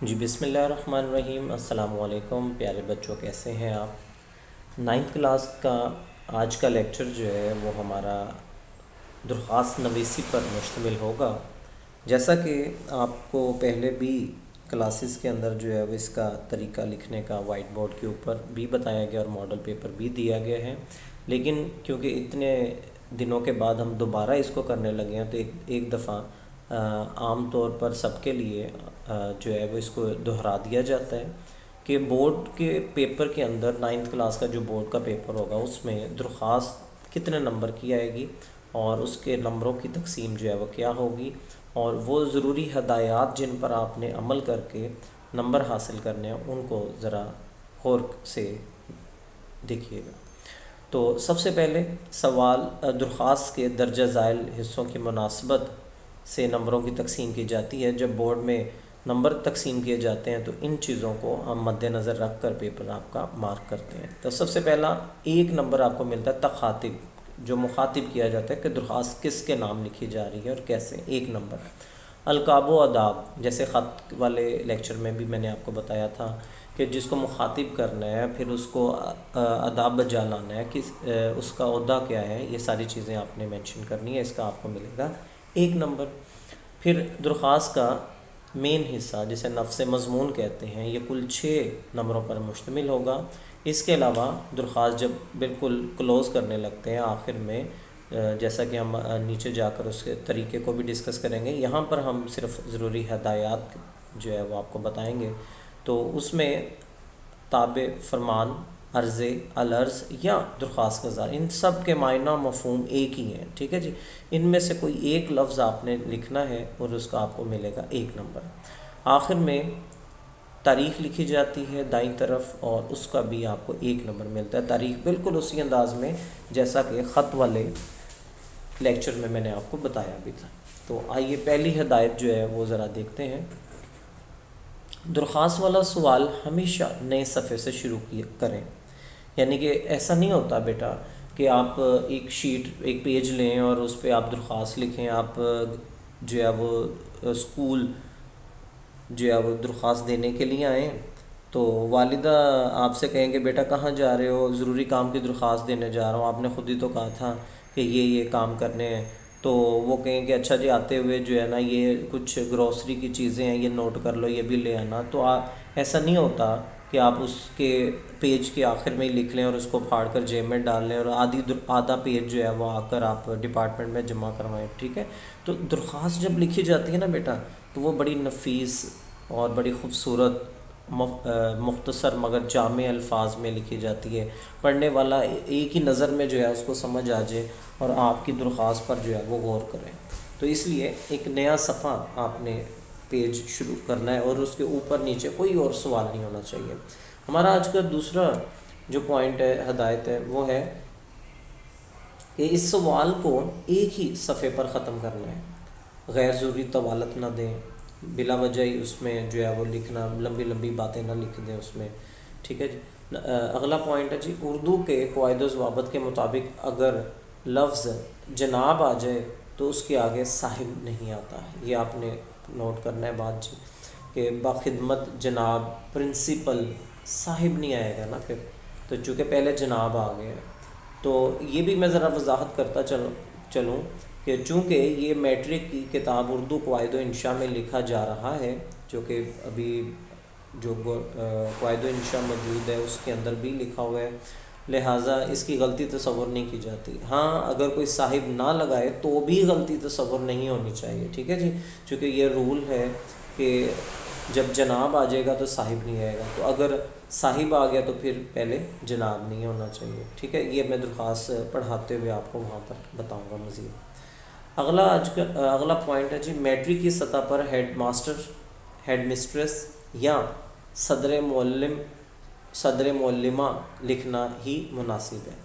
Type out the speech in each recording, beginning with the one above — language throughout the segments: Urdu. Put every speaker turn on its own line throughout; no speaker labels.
جی بسم اللہ الرحمن الرحیم۔ السلام علیکم پیارے بچوں، کیسے ہیں آپ؟ نائنتھ کلاس کا آج کا لیکچر جو ہے وہ ہمارا درخواست نویسی پر مشتمل ہوگا۔ جیسا کہ آپ کو پہلے بھی کلاسز کے اندر جو ہے وہ اس کا طریقہ لکھنے کا وائٹ بورڈ کے اوپر بھی بتایا گیا اور ماڈل پیپر بھی دیا گیا ہے، لیکن کیونکہ اتنے دنوں کے بعد ہم دوبارہ اس کو کرنے لگے ہیں تو ایک دفعہ عام طور پر سب کے لیے جو ہے وہ اس کو دہرا دیا جاتا ہے کہ بورڈ کے پیپر کے اندر نائنتھ کلاس کا جو بورڈ کا پیپر ہوگا اس میں درخواست کتنے نمبر کی آئے گی اور اس کے نمبروں کی تقسیم جو ہے وہ کیا ہوگی، اور وہ ضروری ہدایات جن پر آپ نے عمل کر کے نمبر حاصل کرنے ہیں ان کو ذرا غور سے دیکھیے گا۔ تو سب سے پہلے سوال درخواست کے درجہ ذیل حصوں کی مناسبت سے نمبروں کی تقسیم کی جاتی ہے۔ جب بورڈ میں نمبر تقسیم کیے جاتے ہیں تو ان چیزوں کو ہم مد نظر رکھ کر پیپر آپ کا مارک کرتے ہیں۔ تو سب سے پہلا ایک نمبر آپ کو ملتا ہے تخاطب، جو مخاطب کیا جاتا ہے کہ درخواست کس کے نام لکھی جا رہی ہے اور کیسے، ایک نمبر۔ القاب و آداب، جیسے خط والے لیکچر میں بھی میں نے آپ کو بتایا تھا کہ جس کو مخاطب کرنا ہے پھر اس کو آداب بجا لانا ہے کہ اس کا عہدہ کیا ہے، یہ ساری چیزیں آپ نے مینشن کرنی ہے، اس کا آپ کو ملے گا ایک نمبر۔ پھر درخواست کا مین حصہ جسے نفس مضمون کہتے ہیں، یہ کل 6 نمبروں پر مشتمل ہوگا۔ اس کے علاوہ درخواست جب بالکل کلوز کرنے لگتے ہیں آخر میں، جیسا کہ ہم نیچے جا کر اس کے طریقے کو بھی ڈسکس کریں گے، یہاں پر ہم صرف ضروری ہدایات جو ہے وہ آپ کو بتائیں گے۔ تو اس میں تابع فرمان، عرض، العرض یا درخواست کا اظہار، ان سب کے معنی مفہوم ایک ہی ہیں، ٹھیک ہے جی۔ ان میں سے کوئی ایک لفظ آپ نے لکھنا ہے اور اس کا آپ کو ملے گا ایک نمبر۔ آخر میں تاریخ لکھی جاتی ہے دائیں طرف اور اس کا بھی آپ کو ایک نمبر ملتا ہے، تاریخ بالکل اسی انداز میں جیسا کہ خط والے لیکچر میں نے آپ کو بتایا بھی تھا۔ تو آئیے پہلی ہدایت جو ہے وہ ذرا دیکھتے ہیں۔ درخواست والا سوال ہمیشہ نئے صفحے سے شروع کریں، یعنی کہ ایسا نہیں ہوتا بیٹا کہ آپ ایک شیٹ ایک پیج لیں اور اس پہ آپ درخواست لکھیں۔ آپ جو ہے وہ اسکول جو ہے وہ درخواست دینے کے لیے آئیں تو والدہ آپ سے کہیں کہ بیٹا کہاں جا رہے ہو؟ ضروری کام کی درخواست دینے جا رہا ہوں، آپ نے خود ہی تو کہا تھا کہ یہ کام کرنے ہیں، تو وہ کہیں کہ اچھا جی آتے ہوئے جو ہے نا یہ کچھ گروسری کی چیزیں ہیں، یہ نوٹ کر لو، یہ بھی لے آنا۔ تو ایسا نہیں ہوتا کہ آپ اس کے پیج کے آخر میں ہی لکھ لیں اور اس کو پھاڑ کر جیب میں ڈال لیں اور آدھا پیج جو ہے وہ آ کر آپ ڈپارٹمنٹ میں جمع کروائیں، ٹھیک ہے۔ تو درخواست جب لکھی جاتی ہے نا بیٹا تو وہ بڑی نفیس اور بڑی خوبصورت مختصر مگر جامع الفاظ میں لکھی جاتی ہے، پڑھنے والا ایک ہی نظر میں جو ہے اس کو سمجھ آ جائے اور آپ کی درخواست پر جو ہے وہ غور کریں۔ تو اس لیے ایک نیا صفحہ آپ نے پیج شروع کرنا ہے اور اس کے اوپر نیچے کوئی اور سوال نہیں ہونا چاہیے۔ ہمارا آج کا دوسرا جو پوائنٹ ہے، ہدایت ہے، وہ ہے کہ اس سوال کو ایک ہی صفحے پر ختم کرنا ہے، غیر ضروری طوالت نہ دیں، بلا وجہ ہی اس میں جو ہے وہ لکھنا، لمبی لمبی باتیں نہ لکھ دیں اس میں، ٹھیک ہے جی۔ اگلا پوائنٹ ہے جی، اردو کے قواعد و ضوابط کے مطابق اگر لفظ جناب آ جائے تو اس کے آگے صاحب نہیں آتا ہے، یہ آپ نے نوٹ کرنا ہے بات جی، کہ باخدمت جناب، پرنسپل، صاحب نہیں آئے گا نا پھر، تو چونکہ پہلے جناب آ گیا ہے۔ تو یہ بھی میں ذرا وضاحت کرتا چلوں کہ چونکہ یہ میٹرک کی کتاب اردو قواعد و انشاء میں لکھا جا رہا ہے، جو کہ ابھی جو قواعد و انشاء موجود ہے اس کے اندر بھی لکھا ہوا ہے، لہٰذا اس کی غلطی تصور نہیں کی جاتی۔ ہاں اگر کوئی صاحب نہ لگائے تو بھی غلطی تصور نہیں ہونی چاہیے، ٹھیک ہے جی، چونکہ یہ رول ہے کہ جب جناب آ جائے گا تو صاحب نہیں آئے گا، تو اگر صاحب آ گیا تو پھر پہلے جناب نہیں ہونا چاہیے، ٹھیک ہے۔ یہ میں درخواست پڑھاتے ہوئے آپ کو وہاں پر بتاؤں گا مزید۔ اگلا پوائنٹ ہے جی، میٹرک کی سطح پر ہیڈ ماسٹر، ہیڈ مسٹریس یا صدر معلمہ لکھنا ہی مناسب ہے۔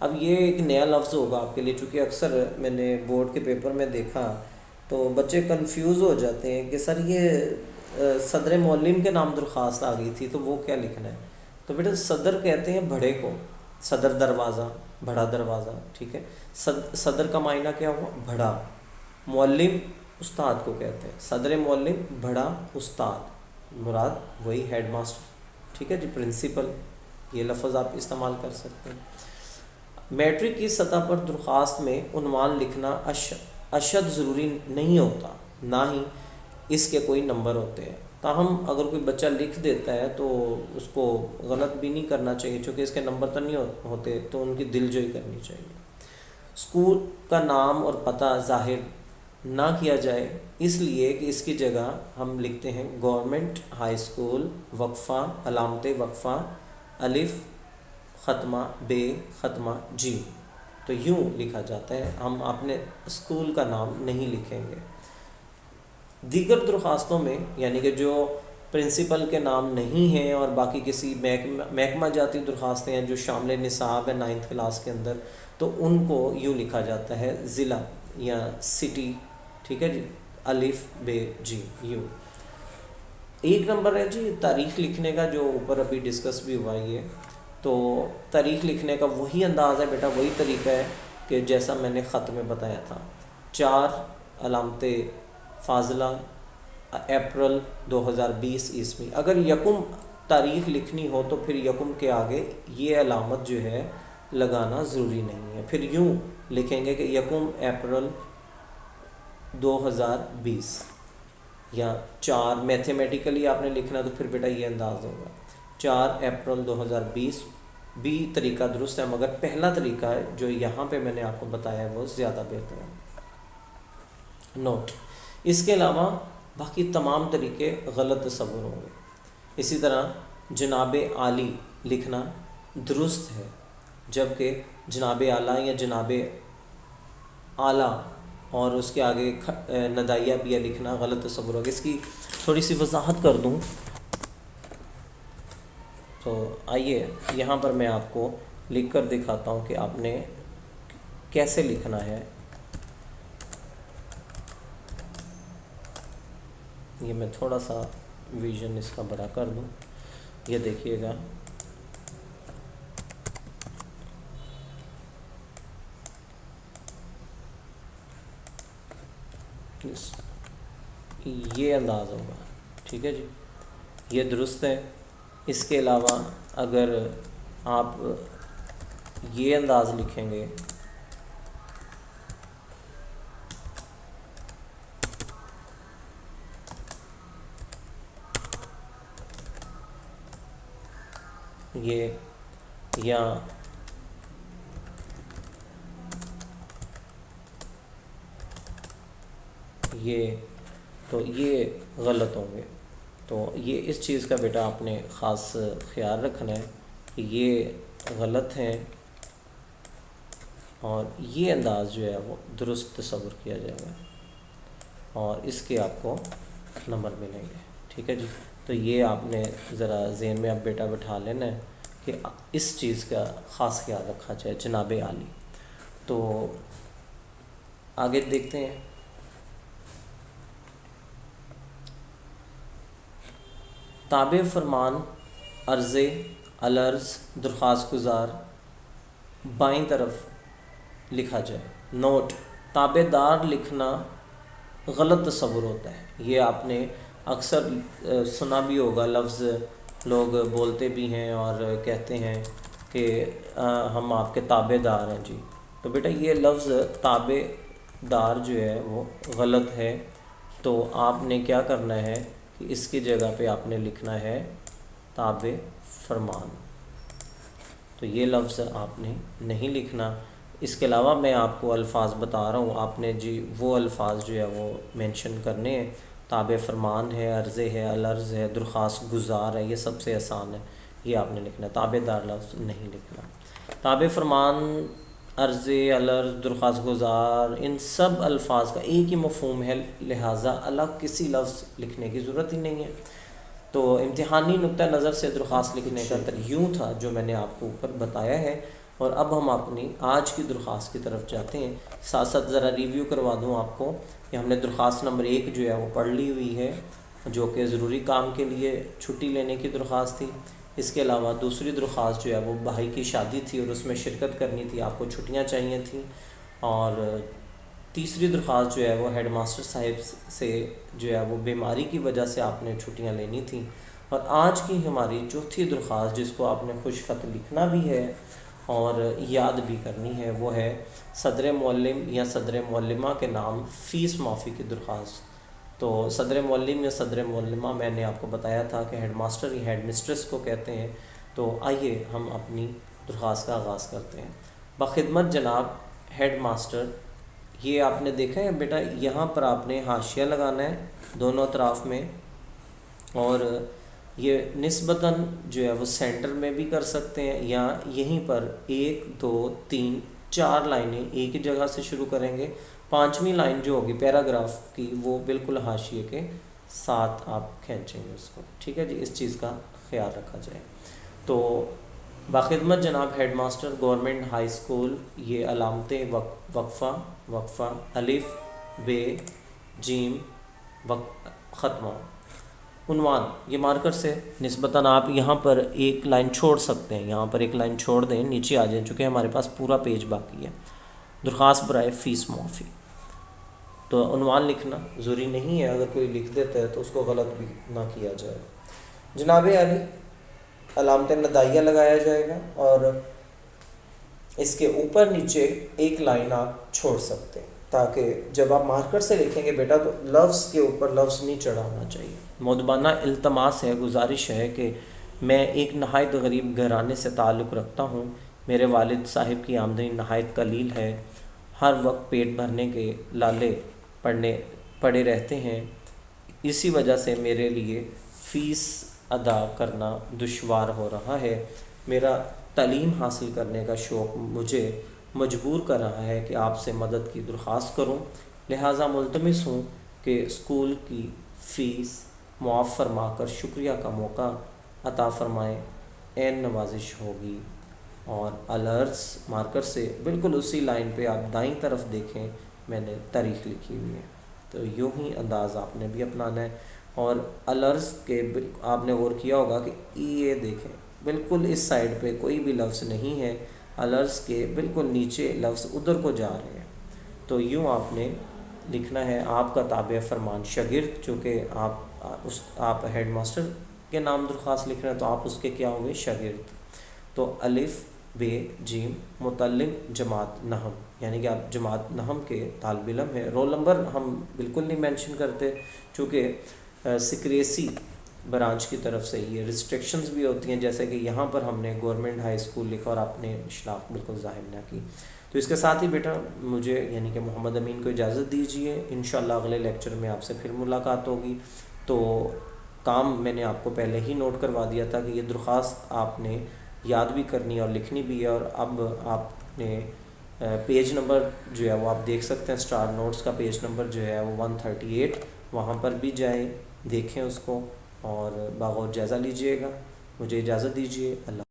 اب یہ ایک نیا لفظ ہوگا آپ کے لیے، چونکہ اکثر میں نے بورڈ کے پیپر میں دیکھا تو بچے کنفیوز ہو جاتے ہیں کہ سر یہ صدر معلم کے نام درخواست آ گئی تھی تو وہ کیا لکھنا ہے؟ تو بیٹا صدر کہتے ہیں بڑے کو، صدر دروازہ، بڑا دروازہ، ٹھیک ہے۔ صدر کا معنی کیا ہوا؟ بڑا۔ معلم استاد کو کہتے ہیں، صدر معلم بڑا استاد، مراد وہی ہیڈ ماسٹر، ٹھیک ہے جی، پرنسپل، یہ لفظ آپ استعمال کر سکتے ہیں۔ میٹرک کی سطح پر درخواست میں عنوان لکھنا اشد ضروری نہیں ہوتا، نہ ہی اس کے کوئی نمبر ہوتے ہیں، تاہم اگر کوئی بچہ لکھ دیتا ہے تو اس کو غلط بھی نہیں کرنا چاہیے، چونکہ اس کے نمبر تو نہیں ہوتے، تو ان کی دل جوئی کرنی چاہیے۔ اسکول کا نام اور پتہ ظاہر نہ کیا جائے، اس لیے کہ اس کی جگہ ہم لکھتے ہیں گورنمنٹ ہائی اسکول وقفہ علامت وقفہ الف ختمہ بے ختمہ جی، تو یوں لکھا جاتا ہے، ہم اپنے اسکول کا نام نہیں لکھیں گے۔ دیگر درخواستوں میں یعنی کہ جو پرنسپل کے نام نہیں ہیں اور باقی کسی محکمہ جاتی درخواستیں ہیں جو شامل نصاب ہے 9th کلاس کے اندر، تو ان کو یوں لکھا جاتا ہے ضلع یا سٹی، ٹھیک ہے جی، الف بے جی یوں۔ ایک نمبر ہے جی تاریخ لکھنے کا، جو اوپر ابھی ڈسکس بھی ہوا یہ، تو تاریخ لکھنے کا وہی انداز ہے بیٹا، وہی طریقہ ہے کہ جیسا میں نے خط میں بتایا تھا، 4 علامت فاضلہ اپریل 2020 عیسوی۔ اگر یکم تاریخ لکھنی ہو تو پھر یکم کے آگے یہ علامت جو ہے لگانا ضروری نہیں ہے، پھر یوں لکھیں گے کہ یکم اپریل 2020 یا 4 میتھمیٹیکلی آپ نے لکھنا تو پھر بیٹا یہ انداز ہوگا 4 اپریل 2020 بھی طریقہ درست ہے، مگر پہلا طریقہ ہے جو یہاں پہ میں نے آپ کو بتایا ہے وہ زیادہ بہتر ہے۔ نوٹ، اس کے علاوہ باقی تمام طریقے غلط تصور ہوں گے۔ اسی طرح جناب عالی لکھنا درست ہے، جبکہ جناب اعلیٰ یا جناب اعلیٰ اور اس کے آگے ندائیہ بیا لکھنا غلط تصور ہوگا۔ اس کی تھوڑی سی وضاحت کر دوں تو آئیے یہاں پر میں آپ کو لکھ کر دکھاتا ہوں کہ آپ نے کیسے لکھنا ہے۔ یہ میں تھوڑا سا ویژن اس کا بڑا کر دوں، یہ دیکھیے گا، یہ انداز ہوگا، ٹھیک ہے جی، یہ درست ہے۔ اس کے علاوہ اگر آپ یہ انداز لکھیں گے یہ یا یہ تو یہ غلط ہوں گے، تو یہ اس چیز کا بیٹا آپ نے خاص خیال رکھنا ہے کہ یہ غلط ہیں اور یہ انداز جو ہے وہ درست تصور کیا جائے گا اور اس کے آپ کو نمبر ملیں گے، ٹھیک ہے جی۔ تو یہ آپ نے ذرا ذہن میں اب بیٹا بٹھا لینا ہے کہ اس چیز کا خاص خیال رکھا جائے جناب عالی۔ تو آگے دیکھتے ہیں، تابع فرمان عرض العرض درخواست گزار بائیں طرف لکھا جائے۔ نوٹ، تابع دار لکھنا غلط تصور ہوتا ہے، یہ آپ نے اکثر سنا بھی ہوگا، لفظ لوگ بولتے بھی ہیں اور کہتے ہیں کہ ہم آپ کے تابع دار ہیں جی، تو بیٹا یہ لفظ تابع دار جو ہے وہ غلط ہے، تو آپ نے کیا کرنا ہے کہ اس کی جگہ پہ آپ نے لکھنا ہے تابع فرمان، تو یہ لفظ آپ نے نہیں لکھنا۔ اس کے علاوہ میں آپ کو الفاظ بتا رہا ہوں، آپ نے جی وہ الفاظ جو ہے وہ مینشن کرنے ہیں، تابع فرمان ہے، عرض ہے، العرض ہے، درخواست گزار ہے، یہ سب سے آسان ہے، یہ آپ نے لکھنا ہے، تابع دار لفظ نہیں لکھنا۔ تابع فرمان، عرض العرض، درخواست گزار، ان سب الفاظ کا ایک ہی مفہوم ہے، لہٰذا الگ کسی لفظ لکھنے کی ضرورت ہی نہیں ہے۔ تو امتحانی نقطہ نظر سے درخواست لکھنے کا یوں تھا جو میں نے آپ کو اوپر بتایا ہے، اور اب ہم اپنی آج کی درخواست کی طرف جاتے ہیں۔ ساتھ ساتھ ذرا ریویو کروا دوں آپ کو کہ ہم نے درخواست نمبر 1 جو ہے وہ پڑھ لی ہوئی ہے، جو کہ ضروری کام کے لیے چھٹی لینے کی درخواست تھی۔ اس کے علاوہ دوسری درخواست جو ہے وہ بھائی کی شادی تھی اور اس میں شرکت کرنی تھی، آپ کو چھٹیاں چاہیے تھیں، اور تیسری درخواست جو ہے وہ ہیڈ ماسٹر صاحب سے جو ہے وہ بیماری کی وجہ سے آپ نے چھٹیاں لینی تھیں. اور آج کی ہماری چوتھی درخواست جس کو آپ نے خوش خط لکھنا بھی ہے اور یاد بھی کرنی ہے وہ ہے صدر معلم یا صدر معلمہ کے نام فیس معافی کی درخواست. تو صدر معلم یا صدر معلمہ میں نے آپ کو بتایا تھا کہ ہیڈ ماسٹر یا ہیڈ مسٹریس کو کہتے ہیں. تو آئیے ہم اپنی درخواست کا آغاز کرتے ہیں. بخدمت جناب ہیڈ ماسٹر، یہ آپ نے دیکھا ہے بیٹا، یہاں پر آپ نے حاشیہ لگانا ہے دونوں اطراف میں، اور یہ نسبتاً جو ہے وہ سینٹر میں بھی کر سکتے ہیں، یا یہیں پر 1 2 3 4 لائنیں ایک ہی جگہ سے شروع کریں گے. 5ویں لائن جو ہوگی پیراگراف کی وہ بالکل حاشیے کے ساتھ آپ کھینچیں گے اس کو. ٹھیک ہے جی، اس چیز کا خیال رکھا جائے. تو باخدمت جناب head master government high school, یہ علامتیں وقفہ وقفہ الف ب جیم ختمہ. عنوان، یہ مارکر سے نسبتاً آپ یہاں پر ایک لائن چھوڑ سکتے ہیں، یہاں پر ایک لائن چھوڑ دیں، نیچے آ جائیں چونکہ ہمارے پاس پورا پیج باقی ہے. درخواست برائے فیس معافی. تو عنوان لکھنا ضروری نہیں ہے، اگر کوئی لکھ دیتا ہے تو اس کو غلط بھی نہ کیا جائے. جناب علی، علامت ندائیہ لگایا جائے گا اور اس کے اوپر نیچے ایک لائن آپ چھوڑ سکتے ہیں تاکہ جب آپ مارکر سے لکھیں گے بیٹا تو لفظ کے اوپر لفظ نہیں چڑھانا چاہیے. مؤدبانہ التماس ہے، گزارش ہے کہ میں ایک نہایت غریب گھرانے سے تعلق رکھتا ہوں. میرے والد صاحب کی آمدنی نہایت قلیل ہے، ہر وقت پیٹ بھرنے کے لالے پڑے رہتے ہیں. اسی وجہ سے میرے لیے فیس ادا کرنا دشوار ہو رہا ہے. میرا تعلیم حاصل کرنے کا شوق مجھے مجبور کر رہا ہے کہ آپ سے مدد کی درخواست کروں. لہٰذا ملتمس ہوں کہ اسکول کی فیس معاف فرما کر شکریہ کا موقع عطا فرمائیں. عین نوازش ہوگی. اور الرز مارکر سے بالکل اسی لائن پہ آپ دائیں طرف دیکھیں، میں نے تاریخ لکھی ہوئی ہے. تو یوں ہی انداز آپ نے بھی اپنانا ہے. اور الرز کے آپ نے غور کیا ہوگا کہ یہ دیکھیں بالکل اس سائڈ پہ کوئی بھی لفظ نہیں ہے، الرز کے بالکل نیچے لفظ ادھر کو جا رہے ہیں. تو یوں آپ نے لکھنا ہے. آپ کا تابع فرمان شاگرد، چونکہ آپ ہیڈ ماسٹر کے نام درخواست لکھ رہے ہیں تو آپ اس کے کیا ہوں گے؟ شاگرد. تو الف ب جیم متعلم جماعت نہم، یعنی کہ آپ جماعت نہم کے طالب علم ہیں. رول نمبر ہم بالکل نہیں مینشن کرتے چونکہ سکریسی برانچ کی طرف سے یہ ریسٹرکشنز بھی ہوتی ہیں، جیسے کہ یہاں پر ہم نے گورنمنٹ ہائی اسکول لکھا اور آپ نے اشراق بالکل ظاہر نہ کی. تو اس کے ساتھ ہی بیٹا مجھے یعنی کہ محمد امین کو اجازت دیجیے. انشاءاللہ اگلے لیکچر میں آپ سے پھر ملاقات ہوگی. تو کام میں نے آپ کو پہلے ہی نوٹ کروا دیا تھا کہ یہ درخواست آپ نے یاد بھی کرنی اور لکھنی بھی ہے. اور اب آپ نے پیج نمبر جو ہے وہ آپ دیکھ سکتے ہیں، اسٹار نوٹس کا پیج نمبر جو ہے وہ 138، وہاں پر بھی جائیں، دیکھیں اس کو اور باغور جائزہ لیجئے گا. مجھے اجازت دیجیے. اللہ